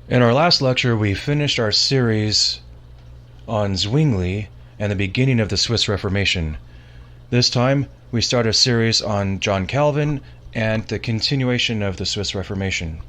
In our last lecture, we finished our series on Zwingli and the beginning of the Swiss Reformation. This time, we start a series on John Calvin and the continuation of the Swiss Reformation.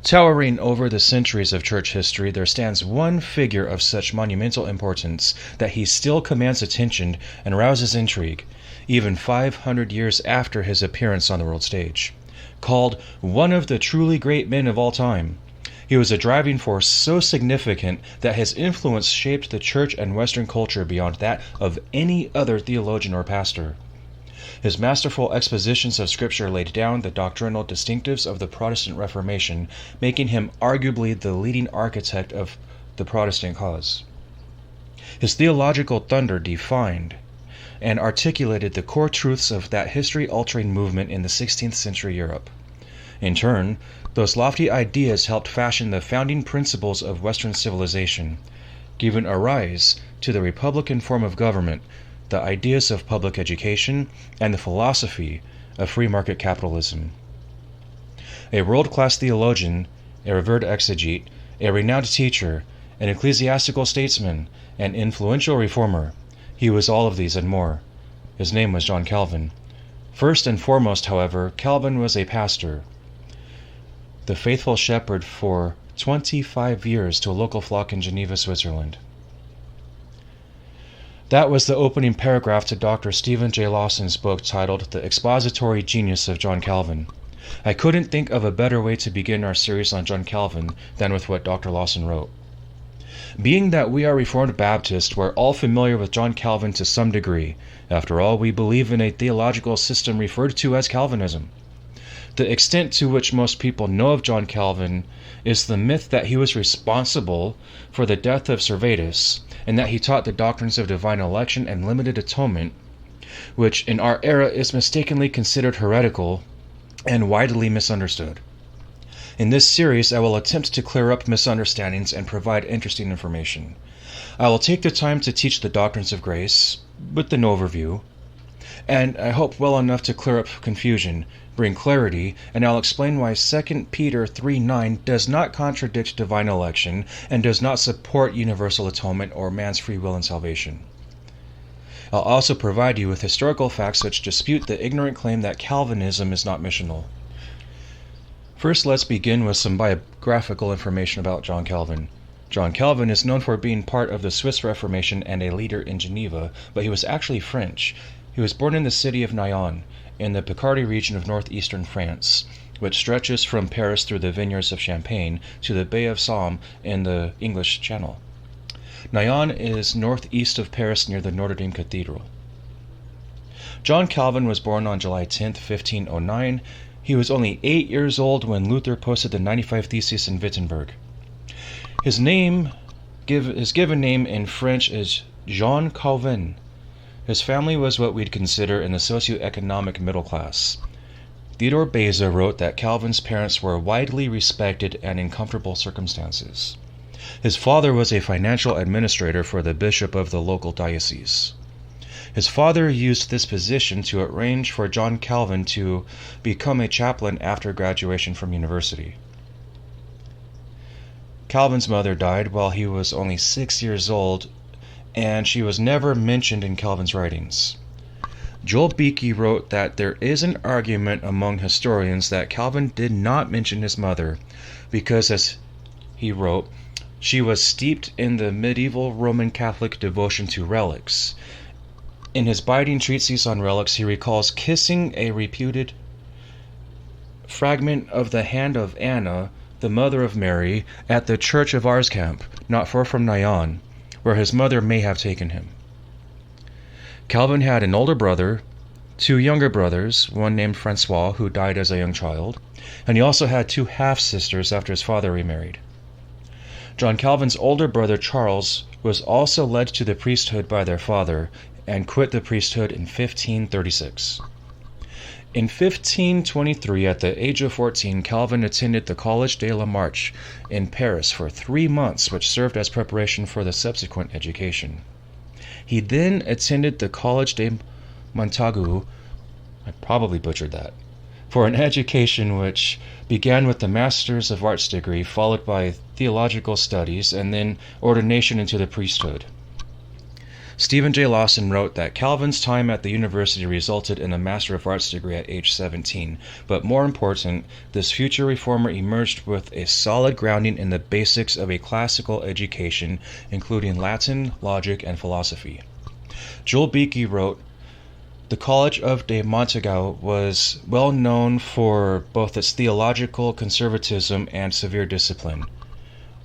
Towering over the centuries of church history, there stands one figure of such monumental importance that he still commands attention and rouses intrigue, even 500 years after his appearance on the world stage. Called one of the truly great men of all time, he was a driving force so significant that his influence shaped the church and Western culture beyond that of any other theologian or pastor. His masterful expositions of Scripture laid down the doctrinal distinctives of the Protestant Reformation, making him arguably the leading architect of the Protestant cause. His theological thunder defined and articulated the core truths of that history-altering movement in the 16th century Europe. In turn, those lofty ideas helped fashion the founding principles of Western civilization, giving a rise to the republican form of government, the ideas of public education, and the philosophy of free market capitalism. A world-class theologian, a revered exegete, a renowned teacher, an ecclesiastical statesman, an influential reformer, he was all of these and more. His name was John Calvin. First and foremost, however, Calvin was a pastor, the faithful shepherd for 25 years to a local flock in Geneva, Switzerland. That was the opening paragraph to Dr. Stephen J. Lawson's book titled The Expository Genius of John Calvin. I couldn't think of a better way to begin our series on John Calvin than with what Dr. Lawson wrote. Being that we are Reformed Baptists, we're all familiar with John Calvin to some degree. After all, we believe in a theological system referred to as Calvinism. The extent to which most people know of John Calvin is the myth that he was responsible for the death of Servetus, and that he taught the doctrines of divine election and limited atonement, which in our era is mistakenly considered heretical and widely misunderstood. In this series, I will attempt to clear up misunderstandings and provide interesting information. I will take the time to teach the doctrines of grace, with an overview, and I hope well enough to clear up confusion, bring clarity, and I'll explain why 2 Peter 3:9 does not contradict divine election and does not support universal atonement or man's free will in salvation. I'll also provide you with historical facts which dispute the ignorant claim that Calvinism is not missional. First, let's begin with some biographical information about John Calvin. John Calvin is known for being part of the Swiss Reformation and a leader in Geneva, but he was actually French. He was born in the city of Nyon, in the Picardy region of northeastern France, which stretches from Paris through the vineyards of Champagne to the Bay of Somme in the English Channel. Nyon is northeast of Paris near the Notre Dame Cathedral. John Calvin was born on July 10, 1509. He was only 8 years old when Luther posted the 95 Theses in Wittenberg. His given name in French is Jean Calvin. His family was what we'd consider in the socioeconomic middle class. Theodore Beza wrote that Calvin's parents were widely respected and in comfortable circumstances. His father was a financial administrator for the bishop of the local diocese. His father used this position to arrange for John Calvin to become a chaplain after graduation from university. Calvin's mother died while he was only 6 years old, and she was never mentioned in Calvin's writings. Joel Beeke wrote that there is an argument among historians that Calvin did not mention his mother because, as he wrote, she was steeped in the medieval Roman Catholic devotion to relics. In his biting treatise on relics, he recalls kissing a reputed fragment of the hand of Anna, the mother of Mary, at the church of Arskamp, not far from Nyon, where his mother may have taken him. Calvin had an older brother, 2 younger brothers, one named Francois, who died as a young child, and he also had 2 half-sisters after his father remarried. John Calvin's older brother Charles was also led to the priesthood by their father and quit the priesthood in 1536. In 1523, at the age of 14, Calvin attended the Collège de la Marche in Paris for 3 months, which served as preparation for the subsequent education. He then attended the Collège de Montaigu, I probably butchered that, for an education which began with the Master's of Arts degree, followed by theological studies, and then ordination into the priesthood. Stephen J. Lawson wrote that Calvin's time at the university resulted in a Master of Arts degree at age 17, but more important, this future reformer emerged with a solid grounding in the basics of a classical education, including Latin, logic, and philosophy. Joel Beeke wrote, "The College of de Montaigu was well known for both its theological conservatism and severe discipline.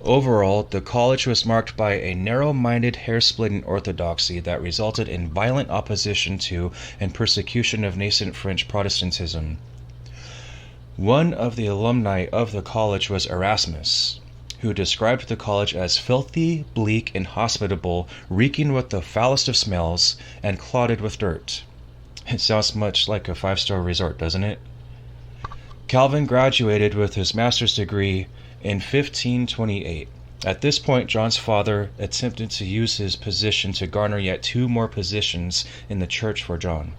Overall, the college was marked by a narrow-minded, hair-splitting orthodoxy that resulted in violent opposition to and persecution of nascent French Protestantism. One of the alumni of the college was Erasmus, who described the college as filthy, bleak, inhospitable, reeking with the foulest of smells, and clotted with dirt." It sounds much like a five-star resort, doesn't it? Calvin graduated with his master's degree in 1528. At this point, John's father attempted to use his position to garner yet 2 more positions in the church for John.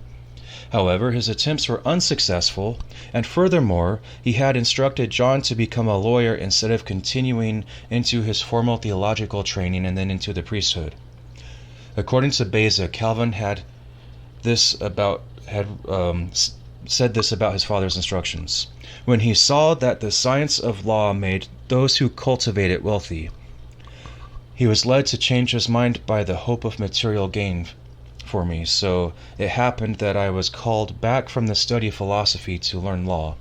However, his attempts were unsuccessful, and furthermore, he had instructed John to become a lawyer instead of continuing into his formal theological training and then into the priesthood. According to Beza, Calvin said this about his father's instructions. "When he saw that the science of law made those who cultivate it wealthy, he was led to change his mind by the hope of material gain for me, so it happened that I was called back from the study of philosophy to learn law."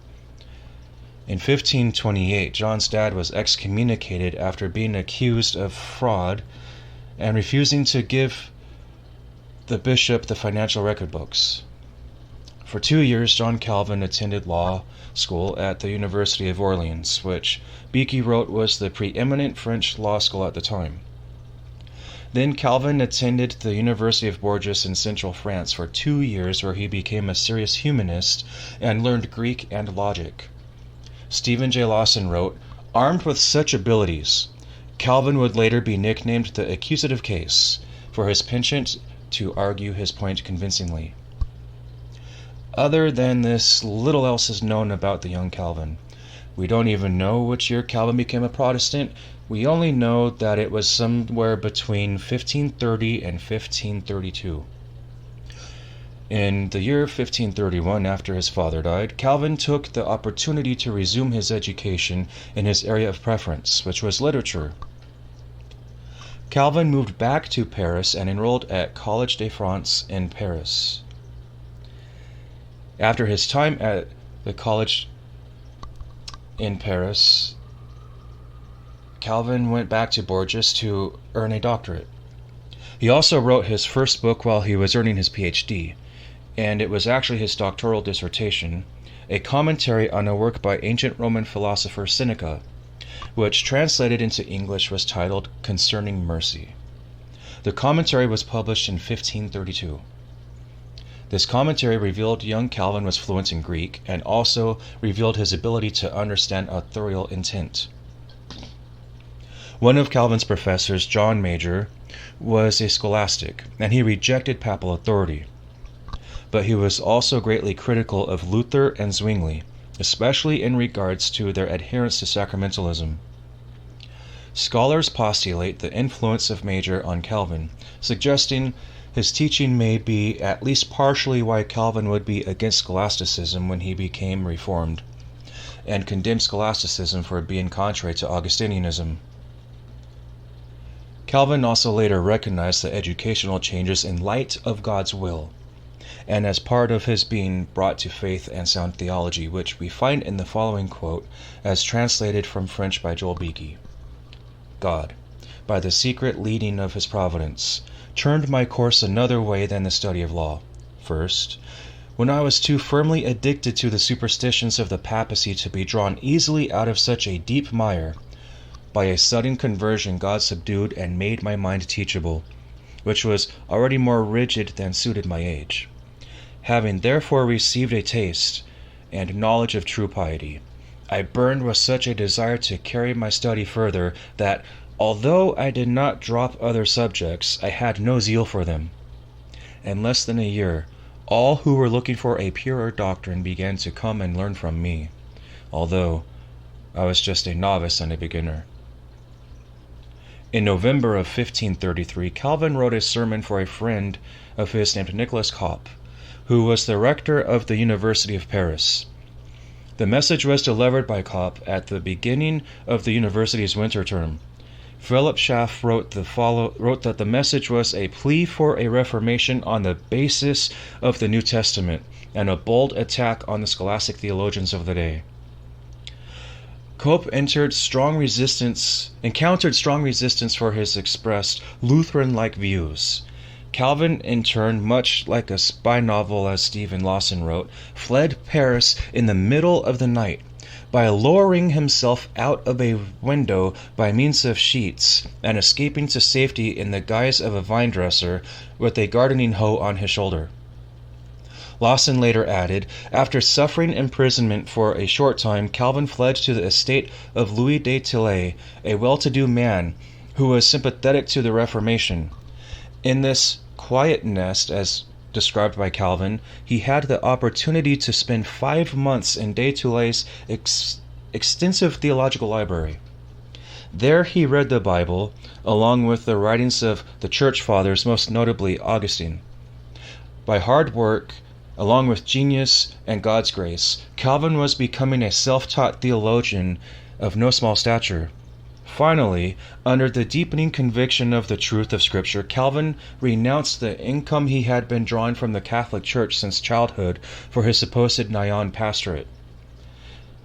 In 1528, John's dad was excommunicated after being accused of fraud and refusing to give the bishop the financial record books. For 2 years, John Calvin attended law school at the University of Orleans, which Beeke wrote was the preeminent French law school at the time. Then Calvin attended the University of Bourges in central France for 2 years, where he became a serious humanist and learned Greek and logic. Stephen J. Lawson wrote, "Armed with such abilities, Calvin would later be nicknamed the accusative case for his penchant to argue his point convincingly." Other than this, little else is known about the young Calvin. We don't even know which year Calvin became a Protestant. We only know that it was somewhere between 1530 and 1532. In the year 1531, after his father died, Calvin took the opportunity to resume his education in his area of preference, which was literature. Calvin moved back to Paris and enrolled at Collège de France in Paris. After his time at the college in Paris, Calvin went back to Bourges to earn a doctorate. He also wrote his first book while he was earning his PhD, and it was actually his doctoral dissertation, a commentary on a work by ancient Roman philosopher Seneca, which translated into English was titled Concerning Mercy. The commentary was published in 1532. This commentary revealed young Calvin was fluent in Greek and also revealed his ability to understand authorial intent. One of Calvin's professors, John Major, was a scholastic, and he rejected papal authority. But he was also greatly critical of Luther and Zwingli, especially in regards to their adherence to sacramentalism. Scholars postulate the influence of Major on Calvin, suggesting his teaching may be at least partially why Calvin would be against scholasticism when he became Reformed, and condemned scholasticism for being contrary to Augustinianism. Calvin also later recognized the educational changes in light of God's will, and as part of his being brought to faith and sound theology, which we find in the following quote, as translated from French by Joel Beeke. "God, by the secret leading of his providence, turned my course another way than the study of law. First, when I was too firmly addicted to the superstitions of the papacy to be drawn easily out of such a deep mire, by a sudden conversion God subdued and made my mind teachable, which was already more rigid than suited my age. Having therefore received a taste and knowledge of true piety, I burned with such a desire to carry my study further that, although I did not drop other subjects, I had no zeal for them. In less than a year, All who were looking for a purer doctrine began to come and learn from me, although I was just a novice and a beginner. In November of 1533, Calvin wrote a sermon for a friend of his named Nicholas Cop, who was the rector of the University of Paris. The message was delivered by Cop at the beginning of the university's winter term. Philip Schaff wrote that the message was a plea for a reformation on the basis of the New Testament and a bold attack on the scholastic theologians of the day. Cope encountered strong resistance for his expressed Lutheran-like views. Calvin, in turn, much like a spy novel as Stephen Lawson wrote, fled Paris in the middle of the night by lowering himself out of a window by means of sheets and escaping to safety in the guise of a vine dresser with a gardening hoe on his shoulder. Lawson later added, after suffering imprisonment for a short time, Calvin fled to the estate of Louis de Tillet, a well-to-do man who was sympathetic to the Reformation. In this quiet nest, as described by Calvin, he had the opportunity to spend 5 months in de Tillet's extensive theological library. There he read the Bible, along with the writings of the Church Fathers, most notably Augustine. By hard work, along with genius and God's grace, Calvin was becoming a self-taught theologian of no small stature. Finally, under the deepening conviction of the truth of Scripture, Calvin renounced the income he had been drawing from the Catholic Church since childhood for his supposed Nyon pastorate.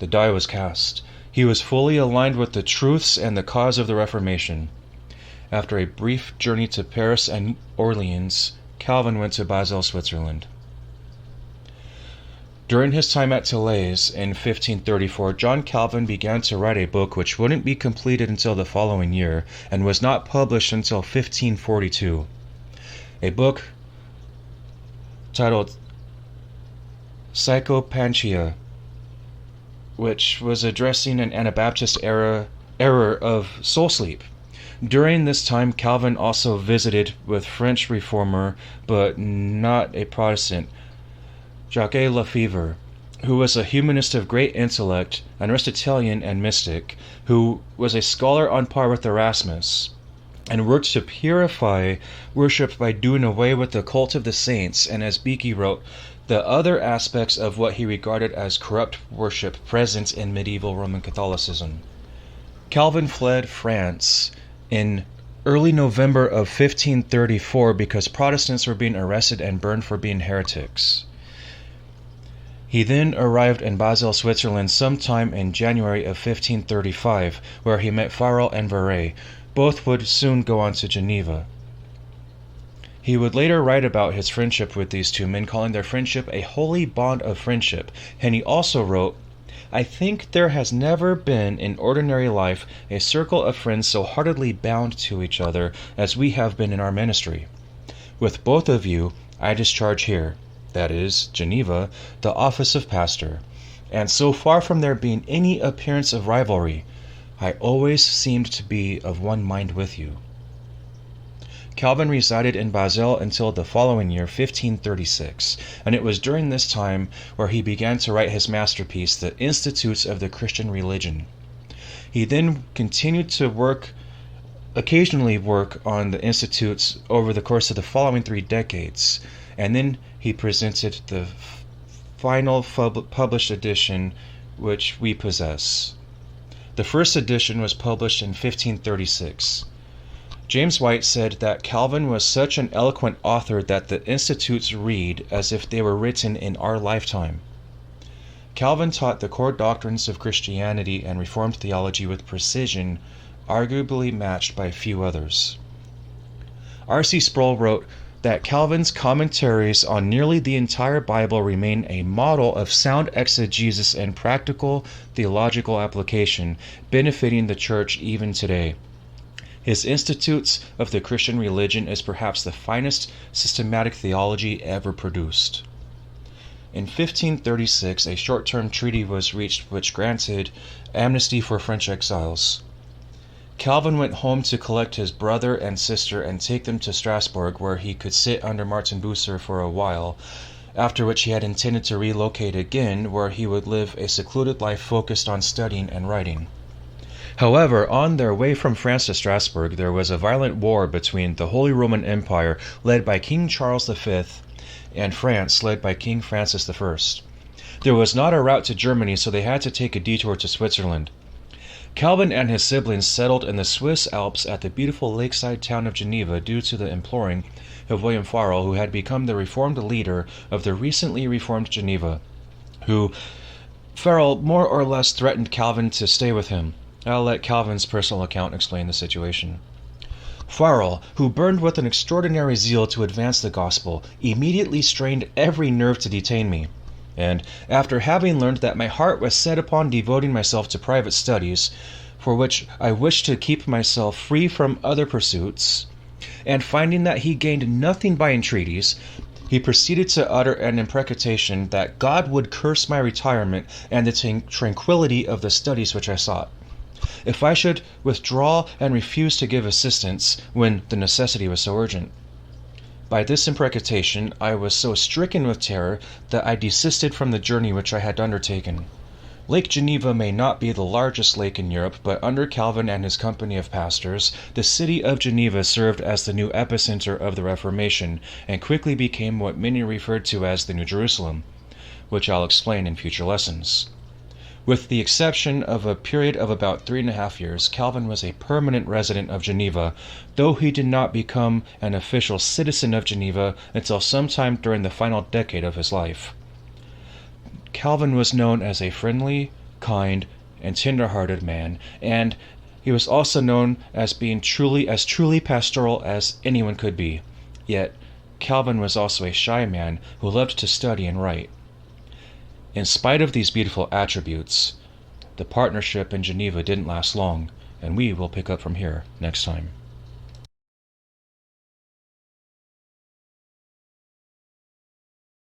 The die was cast. He was fully aligned with the truths and the cause of the Reformation. After a brief journey to Paris and Orleans, Calvin went to Basel, Switzerland. During his time at Tillet's in 1534, John Calvin began to write a book which wouldn't be completed until the following year and was not published until 1542. A book titled Psychopanchia, which was addressing an Anabaptist error of soul sleep. During this time, Calvin also visited with French reformer, but not a Protestant, Jacques Lefebvre, who was a humanist of great intellect, an Aristotelian and mystic, who was a scholar on par with Erasmus, and worked to purify worship by doing away with the cult of the saints, and as Beeke wrote, the other aspects of what he regarded as corrupt worship present in medieval Roman Catholicism. Calvin fled France in early November of 1534 because Protestants were being arrested and burned for being heretics. He then arrived in Basel, Switzerland sometime in January of 1535, where he met Farel and Verret. Both would soon go on to Geneva. He would later write about his friendship with these two men, calling their friendship a holy bond of friendship, and he also wrote, I think there has never been in ordinary life a circle of friends so heartily bound to each other as we have been in our ministry. With both of you, I discharge here, that is, Geneva, the office of pastor, and so far from there being any appearance of rivalry, I always seemed to be of one mind with you. Calvin resided in Basel until the following year, 1536, and it was during this time where he began to write his masterpiece, The Institutes of the Christian Religion. He then continued to occasionally work on the Institutes over the course of the following 3 decades, and then he presented the final published edition which we possess. The first edition was published in 1536. James White said that Calvin was such an eloquent author that the Institutes read as if they were written in our lifetime. Calvin taught the core doctrines of Christianity and Reformed theology with precision, arguably matched by few others. R.C. Sproul wrote that Calvin's commentaries on nearly the entire Bible remain a model of sound exegesis and practical theological application, benefiting the church even today. His Institutes of the Christian Religion is perhaps the finest systematic theology ever produced. In 1536, a short-term treaty was reached which granted amnesty for French exiles. Calvin went home to collect his brother and sister and take them to Strasbourg, where he could sit under Martin Bucer for a while, after which he had intended to relocate again, where he would live a secluded life focused on studying and writing. However, on their way from France to Strasbourg, there was a violent war between the Holy Roman Empire, led by King Charles V, and France, led by King Francis I. There was not a route to Germany, so they had to take a detour to Switzerland. Calvin and his siblings settled in the Swiss Alps at the beautiful lakeside town of Geneva due to the imploring of William Farel, who had become the reformed leader of the recently reformed Geneva, Farel more or less threatened Calvin to stay with him. I'll let Calvin's personal account explain the situation. Farel, who burned with an extraordinary zeal to advance the gospel, immediately strained every nerve to detain me. And after having learned that my heart was set upon devoting myself to private studies, for which I wished to keep myself free from other pursuits, and finding that he gained nothing by entreaties, he proceeded to utter an imprecation that God would curse my retirement and the tranquility of the studies which I sought, if I should withdraw and refuse to give assistance when the necessity was so urgent. By this imprecation, I was so stricken with terror that I desisted from the journey which I had undertaken. Lake Geneva may not be the largest lake in Europe, but under Calvin and his company of pastors, the city of Geneva served as the new epicenter of the Reformation, and quickly became what many referred to as the New Jerusalem, which I'll explain in future lessons. With the exception of a period of about 3.5 years, Calvin was a permanent resident of Geneva, though he did not become an official citizen of Geneva until sometime during the final decade of his life. Calvin was known as a friendly, kind, and tender-hearted man, and he was also known as being truly pastoral as anyone could be. Yet, Calvin was also a shy man who loved to study and write. In spite of these beautiful attributes, the partnership in Geneva didn't last long, and we will pick up from here next time.